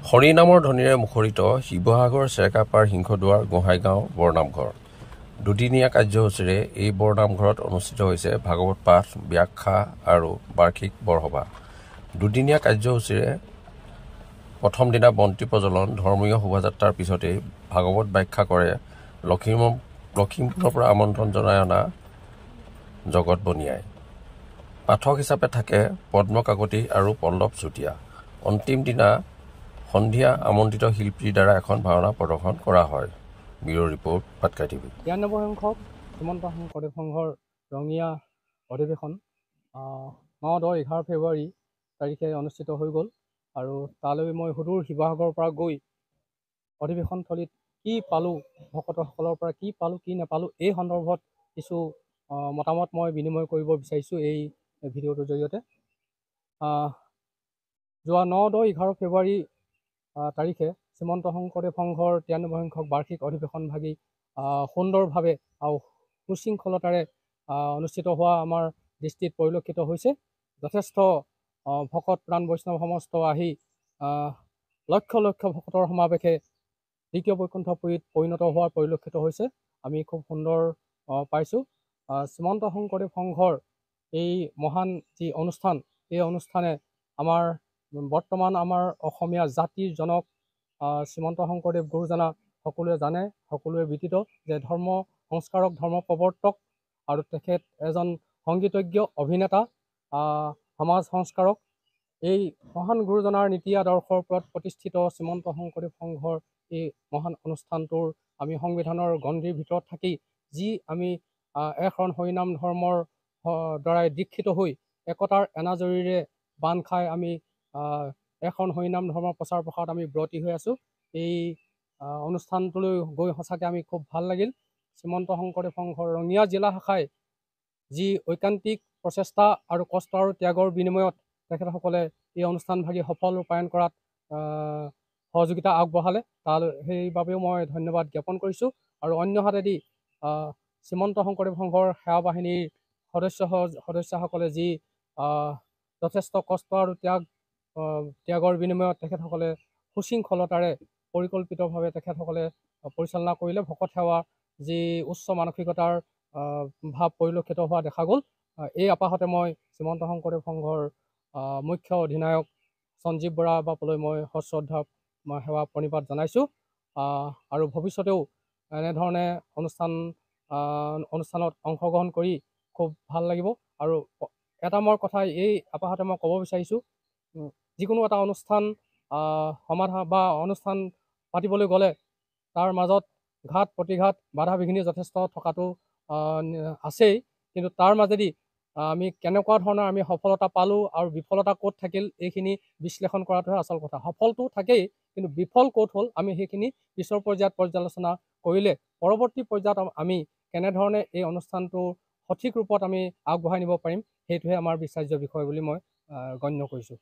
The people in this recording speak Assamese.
হৰিনামৰ ধ্বনিৰে মুখৰিত শিৱসাগৰ চেৰেকাপাৰ সিংহদুৱাৰ গোহাঁইগাঁও বৰনামঘৰ। দুদিনীয়া কাৰ্যসূচীৰে এই বৰনামঘৰত অনুষ্ঠিত হৈছে ভাগৱত পাঠ, ব্যাখ্যা আৰু বাৰ্ষিক বৰসভা। দুদিনীয়া কাৰ্যসূচীৰে প্ৰথম দিনা বন্তি প্ৰজ্বলন, ধৰ্মীয় শোভাযাত্ৰাৰ পিছতেই ভাগৱত ব্যাখ্যা কৰে লখিমপুৰৰ পৰা আমন্ত্ৰণ জনাই অনা জগত বনিয়াই। পাঠক হিচাপে থাকে পদ্ম কাকতি আৰু পল্লৱ চুতীয়া। অন্তিম দিনা সন্ধিয়া আমন্ত্ৰিত শিল্পীৰ দ্বাৰা এখন ভাওনা প্ৰদৰ্শন কৰা হয়। Bureau report, Patkai TV. 93 সংখ্যক শ্ৰীমন্ত শংকৰদেৱ সংঘৰ ৰঙীয়া অধিৱেশন 9-11 ফেব্ৰুৱাৰী তাৰিখে অনুষ্ঠিত হৈ গ'ল। আৰু তালৈ মই সুদূৰ শিৱসাগৰৰ পৰা গৈ অধিৱেশনথলীত কি পালোঁ, ভকতসকলৰ পৰা কি পালোঁ কি নাপালোঁ, এই সন্দৰ্ভত কিছু মতামত মই বিনিময় কৰিব বিচাৰিছোঁ এই ভিডিঅ'টোৰ জৰিয়তে। যোৱা 9-11 ফেব্ৰুৱাৰী তাৰিখে শ্ৰীমন্ত শংকৰদেৱ সংঘৰ 93 সংখ্যক বাৰ্ষিক অধিৱেশন ভাগি সুন্দৰভাৱে আৰু সুশৃংখলতাৰে অনুষ্ঠিত হোৱা আমাৰ দৃষ্টিত পৰিলক্ষিত হৈছে। যথেষ্ট ভকত প্ৰাণ বৈষ্ণৱ সমস্ত আহি লক্ষ লক্ষ ভকতৰ সমাৱেশে দ্বিতীয় বৈকুণ্ঠপুৰীত পৰিণত হোৱাৰ পৰিলক্ষিত হৈছে। আমি খুব সুন্দৰ পাইছোঁ। শ্ৰীমন্ত শংকৰদেৱ সংঘৰ এই মহান যি অনুষ্ঠান, এই অনুষ্ঠানে বৰ্তমান আমাৰ অসমীয়া জাতিৰ জনক শ্ৰীমন্ত শংকৰদেৱ গুৰুজনা সকলোৱে জানে, সকলোৱে বিদিত যে ধৰ্ম সংস্কাৰক, ধৰ্ম প্ৰৱৰ্তক আৰু তেখেত এজন সংগীতজ্ঞ, অভিনেতা, সমাজ সংস্কাৰক। এই মহান গুৰুজনাৰ নীতি আদৰ্শৰ ওপৰত প্ৰতিষ্ঠিত শ্ৰীমন্ত শংকৰদেৱ সংঘৰ এই মহান অনুষ্ঠানটোৰ আমি সংবিধানৰ গণ্ডিৰ ভিতৰত থাকি যি আমি এখন হৰিনাম ধৰ্মৰ দ্বাৰাই দীক্ষিত হৈ একতাৰ এনাজৰীৰে বান্ধ খাই আমি এখন হৰিনাম ধৰ্মৰ প্ৰচাৰ প্ৰসাৰত আমি ব্ৰতী হৈ আছোঁ। এই অনুষ্ঠানটোলৈ গৈ সঁচাকৈ আমি খুব ভাল লাগিল। শ্ৰীমন্ত শংকৰদেৱ সংঘৰ ৰঙীয়া জিলা শাখাই যি ঐকান্তিক প্ৰচেষ্টা আৰু কষ্ট আৰু ত্যাগৰ বিনিময়ত তেখেতসকলে এই অনুষ্ঠানভাগি সফল ৰূপায়ণ কৰাত সহযোগিতা আগবঢ়ালে, সেইবাবেও মই ধন্যবাদ জ্ঞাপন কৰিছোঁ। আৰু অন্যহাতেদি শ্ৰীমন্ত শংকৰদেৱ সংঘৰ সেৱা বাহিনীৰ সদস্যসকলে যি যথেষ্ট কষ্ট আৰু ত্যাগৰ বিনিময়ত তেখেতসকলে সুশৃংখলতাৰে পৰিকল্পিতভাৱে তেখেতসকলে পৰিচালনা কৰিলে। ভকত সেৱাৰ যি উচ্চ মানসিকতাৰ ভাৱ পৰিলক্ষিত হোৱা দেখা গ'ল। এই আপাহতে মই শ্ৰীমন্ত শংকৰদেৱ সংঘৰ মুখ্য অধিনায়ক সঞ্জীৱ বৰা বাপুলৈ মই সশ্ৰদ্ধা সেৱা প্ৰণিপাত জনাইছোঁ। আৰু ভৱিষ্যতেও এনেধৰণে অনুষ্ঠানত অংশগ্ৰহণ কৰি খুব ভাল লাগিব। আৰু এটা মোৰ কথা এই আপাহতে মই ক'ব বিচাৰিছোঁ, যিকোনো এটা অনুষ্ঠান সমাধান বা অনুষ্ঠান পাতিবলৈ গ'লে তাৰ মাজত ঘাত প্ৰতিঘাত বাধা বিঘিনি যথেষ্ট থকাটো আছেই, কিন্তু তাৰ মাজেদি আমি কেনেকুৱা ধৰণৰ আমি সফলতা পালোঁ আৰু বিফলতা ক'ত থাকিল এইখিনি বিশ্লেষণ কৰাটোহে আচল কথা। সফলটো থাকেই, কিন্তু বিফল ক'ত হ'ল আমি সেইখিনি পিছৰ পৰ্যায়ত পৰ্যালোচনা কৰিলে পৰৱৰ্তী পৰ্যায়ত আমি কেনেধৰণে এই অনুষ্ঠানটো সঠিক ৰূপত আমি আগবঢ়াই নিব পাৰিম, সেইটোহে আমাৰ বিচাৰ্য বিষয় বুলি মই গণ্য কৰিছোঁ।